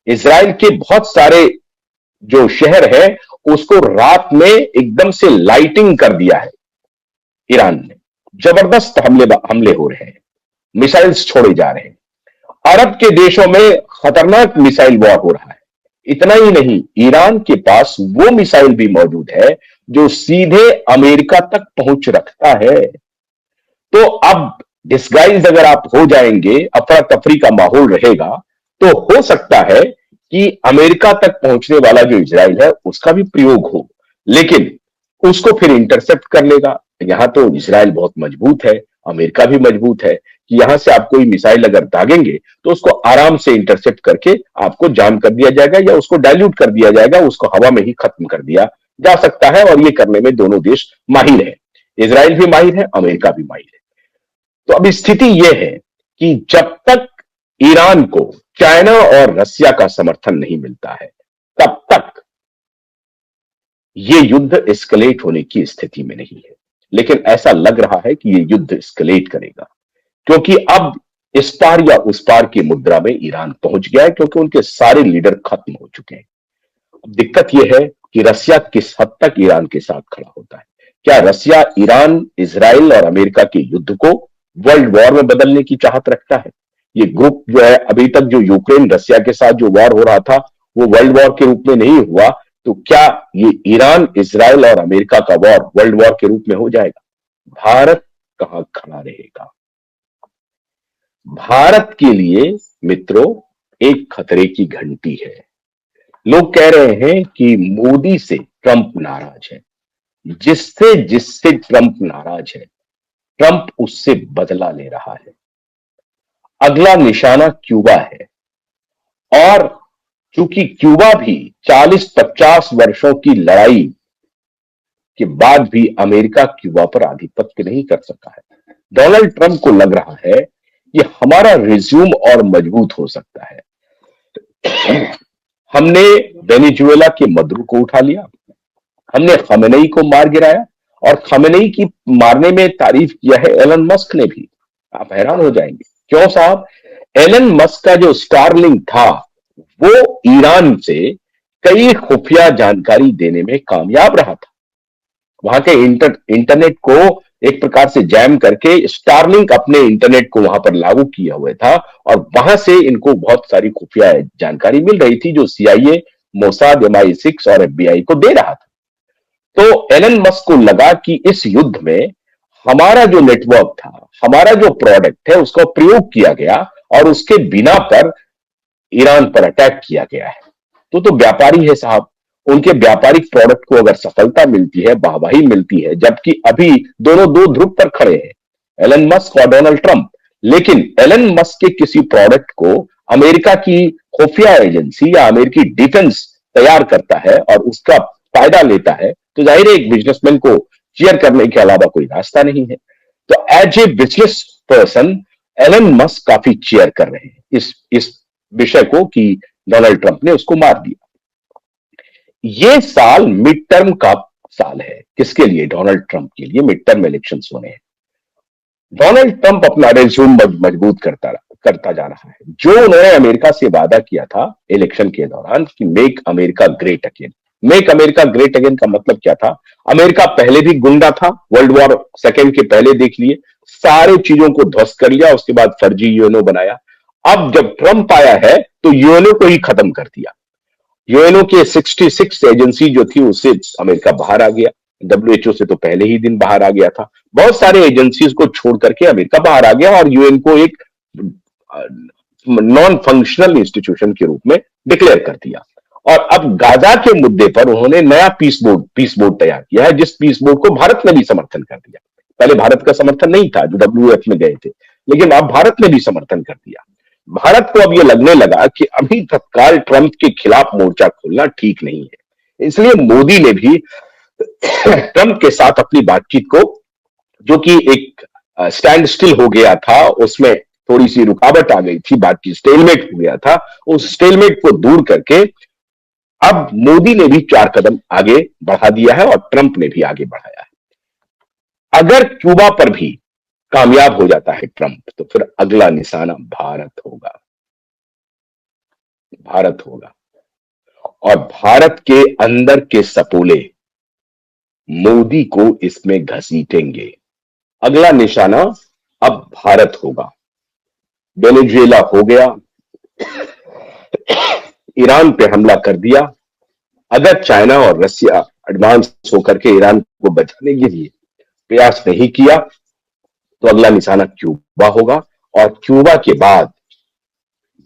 Israel के बहुत सारे जो शहर है उसको रात में एकदम से लाइटिंग कर दिया है ईरान ने। जबरदस्त हमले हो रहे हैं, मिसाइल्स छोड़े जा रहे हैं। अरब के देशों में खतरनाक मिसाइल वॉर हो रहा है। इतना ही नहीं, ईरान के पास वो मिसाइल भी मौजूद है जो सीधे अमेरिका तक पहुंच रखता है। तो अब डिस्गाइज अगर आप हो जाएंगे, अफरा तफरी का माहौल रहेगा, तो हो सकता है कि अमेरिका तक पहुंचने वाला जो इजराइल है उसका भी प्रयोग हो, लेकिन उसको फिर इंटरसेप्ट कर लेगा। यहां तो इजराइल बहुत मजबूत है, अमेरिका भी मजबूत है कि यहां से आप कोई मिसाइल अगर दागेंगे तो उसको आराम से इंटरसेप्ट करके आपको जाम कर दिया जाएगा या उसको डाइल्यूट कर दिया जाएगा, उसको हवा में ही खत्म कर दिया जा सकता है। और ये करने में दोनों देश माहिर है, इजराइल भी माहिर है, अमेरिका भी माहिर है। तो अब स्थिति यह है कि जब तक ईरान को चाइना और रसिया का समर्थन नहीं मिलता है, तब तक यह युद्ध एस्केलेट होने की स्थिति में नहीं है। लेकिन ऐसा लग रहा है कि यह युद्ध एस्केलेट करेगा, क्योंकि अब इस पार या उस पार की मुद्रा में ईरान पहुंच गया है, क्योंकि उनके सारे लीडर खत्म हो चुके हैं। अब दिक्कत यह है कि रसिया किस हद तक ईरान के साथ खड़ा होता है। क्या रसिया ईरान, इजराइल और अमेरिका के युद्ध को वर्ल्ड वॉर में बदलने की चाहत रखता है? ये ग्रुप जो है, अभी तक जो यूक्रेन रसिया के साथ जो वॉर हो रहा था वो वर्ल्ड वॉर के रूप में नहीं हुआ, तो क्या ये ईरान, इजराइल और अमेरिका का वॉर वर्ल्ड वॉर के रूप में हो जाएगा? भारत कहां खड़ा रहेगा? भारत के लिए मित्रों एक खतरे की घंटी है। लोग कह रहे हैं कि मोदी से ट्रंप नाराज है, जिससे जिससे ट्रंप नाराज है, ट्रंप उससे बदला ले रहा है। अगला निशाना क्यूबा है, और चूंकि क्यूबा भी 40-50 वर्षों की लड़ाई के बाद भी अमेरिका क्यूबा पर आधिपत्य नहीं कर सका है, डोनाल्ड ट्रंप को लग रहा है कि हमारा रिज्यूम और मजबूत हो सकता है। हमने वेनेजुएला के मदुरो को उठा लिया, हमने खमेनेई को मार गिराया, और खमेनेई की मारने में तारीफ किया है एलन मस्क ने भी। आप हैरान हो जाएंगे, क्यों साहब? एलन मस्क का जो स्टारलिंक था वो ईरान से कई खुफिया जानकारी देने में कामयाब रहा था। वहां के इंटरनेट को एक प्रकार से जैम करके स्टारलिंक अपने इंटरनेट को वहां पर लागू किया हुआ था, और वहां से इनको बहुत सारी खुफिया जानकारी मिल रही थी जो सीआईए, मोसाद, MI6 और FBI को दे रहा था। तो एलन मस्क को लगा कि इस युद्ध में हमारा जो नेटवर्क था, हमारा जो प्रोडक्ट है, उसका प्रयोग किया गया और उसके बिना पर ईरान पर अटैक किया गया है। तो व्यापारी है साहब, उनके व्यापारिक प्रोडक्ट को अगर सफलता मिलती है, वाहवाही मिलती है, जबकि अभी दोनों दो ध्रुव पर खड़े हैं, एलन मस्क और डोनाल्ड ट्रंप, लेकिन एलन मस्क के किसी प्रोडक्ट को अमेरिका की खुफिया एजेंसी या अमेरिकी डिफेंस तैयार करता है और उसका फायदा लेता है, तो जाहिर है एक बिजनेसमैन को चीयर करने के अलावा कोई रास्ता नहीं है। तो as a business person Elon Musk काफी चीयर कर रहे हैं इस विषय को कि डोनाल्ड ट्रंप ने उसको मार दिया। ये साल मिड टर्म का साल है, किसके लिए? डोनाल्ड ट्रंप के लिए मिड टर्म इलेक्शन होने हैं। डोनाल्ड ट्रंप अपना रिज्यूम मजबूत करता जा रहा है। जो उन्होंने अमेरिका से वादा किया था इलेक्शन के दौरान कि make America great again, make America great again का मतलब क्या था? अमेरिका पहले भी गुंडा था, वर्ल्ड वॉर सेकेंड के पहले देख लिए, सारे चीजों को ध्वस्त कर लिया, उसके बाद फर्जी यूएनओ बनाया। अब जब ट्रंप आया है तो यूएनओ को ही खत्म कर दिया। यूएनओ के 66 एजेंसी जो थी उससे अमेरिका बाहर आ गया, WHO से तो पहले ही दिन बाहर आ गया था। बहुत सारे एजेंसीज को छोड़ करके अमेरिका बाहर आ गया और यूएन को एक नॉन फंक्शनल इंस्टीट्यूशन के रूप में डिक्लेयर कर दिया। और अब गाजा के मुद्दे पर उन्होंने नया पीस बोर्ड तैयार किया है, जिस पीस बोर्ड को भारत ने भी समर्थन कर दिया। पहले भारत का समर्थन नहीं था, जो WF में गए थे, लेकिन अब भारत ने भी समर्थन कर दिया। भारत को अब यह लगने लगा कि अभी तत्काल ट्रंप के खिलाफ मोर्चा खोलना ठीक नहीं है, इसलिए मोदी ने भी ट्रंप के साथ अपनी बातचीत को, जो कि एक स्टैंड स्टिल हो गया था, उसमें थोड़ी सी रुकावट आ गई थी, बातचीत स्टेलमेट हो गया था, उस स्टेलमेट को दूर करके अब मोदी ने भी 4 कदम आगे बढ़ा दिया है और ट्रंप ने भी आगे बढ़ाया है। अगर क्यूबा पर भी कामयाब हो जाता है ट्रंप, तो फिर अगला निशाना भारत होगा। भारत होगा। और भारत के अंदर के सपोले मोदी को इसमें घसीटेंगे। अगला निशाना अब भारत होगा। वेनेजुएला हो गया, ईरान पे हमला कर दिया। अगर चाइना और रसिया एडवांस होकर के ईरान को बचाने के लिए प्रयास नहीं किया तो अगला निशाना क्यूबा होगा, और क्यूबा के बाद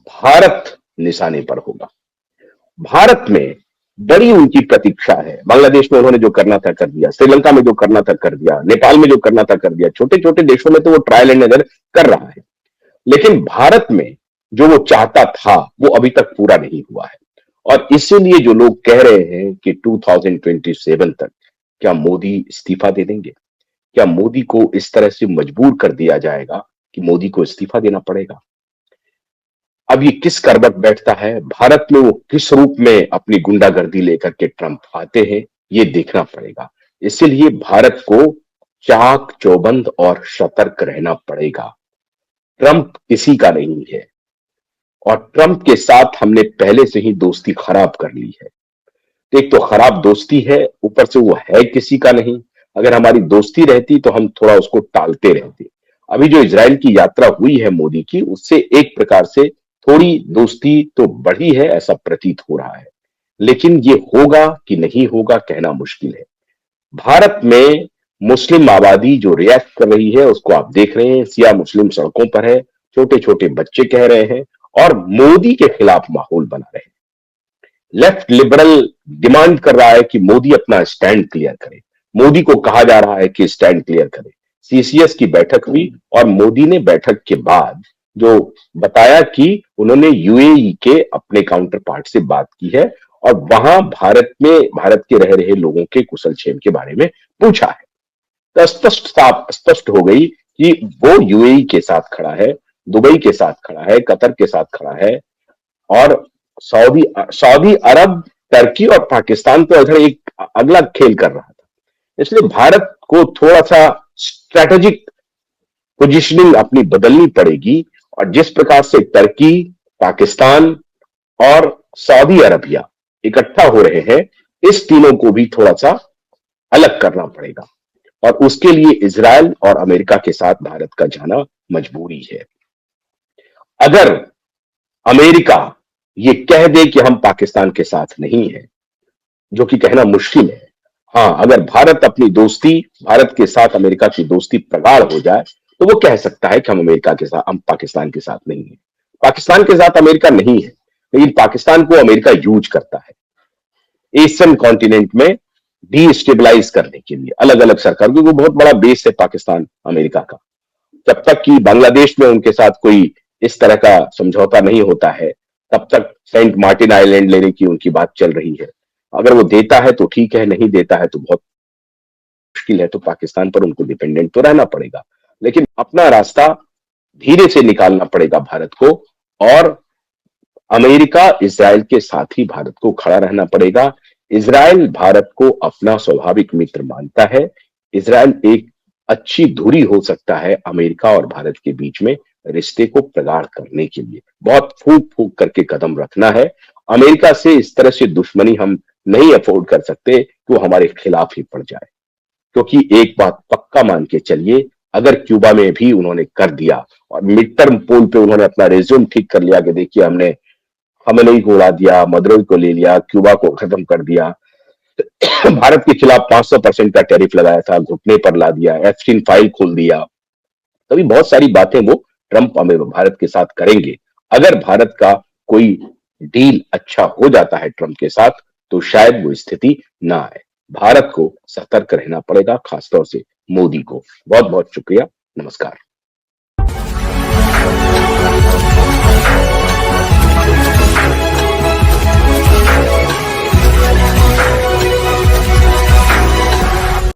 भारत निशाने पर होगा। भारत में बड़ी उनकी प्रतीक्षा है। बांग्लादेश में उन्होंने जो करना था कर दिया, श्रीलंका में जो करना था कर दिया, नेपाल में जो करना था कर दिया, छोटे छोटे देशों में तो वो ट्रायल एंड एरर कर रहा है। लेकिन भारत में जो वो चाहता था वो अभी तक पूरा नहीं हुआ है। और इसीलिए जो लोग कह रहे हैं कि 2027 तक क्या मोदी इस्तीफा दे देंगे, क्या मोदी को इस तरह से मजबूर कर दिया जाएगा कि मोदी को इस्तीफा देना पड़ेगा। अब ये किस करवट बैठता है, भारत में वो किस रूप में अपनी गुंडागर्दी लेकर के ट्रंप आते हैं, ये देखना पड़ेगा। इसीलिए भारत को चाक चौबंद और सतर्क रहना पड़ेगा। ट्रंप किसी का नहीं है, और ट्रंप के साथ हमने पहले से ही दोस्ती खराब कर ली है। एक तो खराब दोस्ती है, ऊपर से वो है किसी का नहीं। अगर हमारी दोस्ती रहती तो हम थोड़ा उसको टालते रहते। अभी जो इजराइल की यात्रा हुई है मोदी की, उससे एक प्रकार से थोड़ी दोस्ती तो बढ़ी है ऐसा प्रतीत हो रहा है। लेकिन ये होगा कि नहीं होगा कहना मुश्किल है। भारत में मुस्लिम आबादी जो रिएक्ट कर रही है उसको आप देख रहे हैं, सिया मुस्लिम सड़कों पर है, छोटे छोटे बच्चे कह रहे हैं और मोदी के खिलाफ माहौल बना रहे हैं। लेफ्ट लिबरल डिमांड कर रहा है कि मोदी अपना स्टैंड क्लियर करे। मोदी को कहा जा रहा है कि स्टैंड क्लियर करे। सीसीएस की बैठक हुई और मोदी ने बैठक के बाद जो बताया कि उन्होंने यूएई के अपने काउंटर पार्ट से बात की है और वहां भारत के रह रहे लोगों के कुशल क्षेम के बारे में पूछा है। तो स्पष्ट हो गई कि वो यूएई के साथ खड़ा है, दुबई के साथ खड़ा है, कतर के साथ खड़ा है, और सऊदी सऊदी अरब, टर्की और पाकिस्तान तो उधर एक अगला खेल कर रहा था। इसलिए भारत को थोड़ा सा स्ट्रेटेजिक पोजीशनिंग अपनी बदलनी पड़ेगी। और जिस प्रकार से टर्की, पाकिस्तान और सऊदी अरबिया इकट्ठा हो रहे हैं, इस तीनों को भी थोड़ा सा अलग करना पड़ेगा। और उसके लिए इजराइल और अमेरिका के साथ भारत का जाना मजबूरी है। अगर अमेरिका ये कह दे कि हम पाकिस्तान के साथ नहीं है, जो कि कहना मुश्किल है। हाँ, अगर भारत के साथ अमेरिका की दोस्ती प्रगाढ़ हो जाए तो वो कह सकता है कि हम पाकिस्तान के साथ नहीं है। पाकिस्तान के साथ अमेरिका नहीं है, लेकिन पाकिस्तान को अमेरिका यूज करता है एशियन कॉन्टिनेंट में डीस्टेबलाइज करने के लिए अलग अलग सरकार, क्योंकि बहुत बड़ा बेस है पाकिस्तान अमेरिका का। जब तक कि बांग्लादेश में उनके साथ कोई इस तरह का समझौता नहीं होता है, तब तक सेंट मार्टिन आइलैंड लेने की उनकी बात चल रही है। अगर वो देता है तो ठीक है, नहीं देता है तो बहुत मुश्किल है। तो पाकिस्तान पर उनको डिपेंडेंट तो रहना पड़ेगा, लेकिन अपना रास्ता धीरे से निकालना पड़ेगा भारत को। और अमेरिका इजराइल के साथ ही भारत को खड़ा रहना पड़ेगा। इजराइल भारत को अपना स्वाभाविक मित्र मानता है। इजराइल एक अच्छी धुरी हो सकता है अमेरिका और भारत के बीच में रिश्ते को प्रगाढ़ करने के लिए। बहुत फूक फूक करके कदम रखना है। अमेरिका से इस तरह से दुश्मनी हम नहीं अफोर्ड कर सकते कि वो हमारे खिलाफ ही पड़ जाए। क्योंकि एक बात पक्का मान के चलिए, अगर क्यूबा में भी उन्होंने कर दिया और मिड टर्म पोल पे उन्होंने अपना रिज्यूम ठीक कर लिया कि देखिए हमने खमेनेई को उड़ा दिया, मदुरो को ले लिया, क्यूबा को खत्म कर दिया, भारत के खिलाफ 500% का टैरिफ लगाया था, घुटने पर ला दिया, एप्स्टीन फाइल खोल दिया, तभी बहुत सारी बातें वो ट्रंप भारत के साथ करेंगे। अगर भारत का कोई डील अच्छा हो जाता है ट्रंप के साथ तो शायद वो स्थिति ना आए। भारत को सतर्क रहना पड़ेगा, खासतौर से मोदी को। बहुत बहुत शुक्रिया। नमस्कार।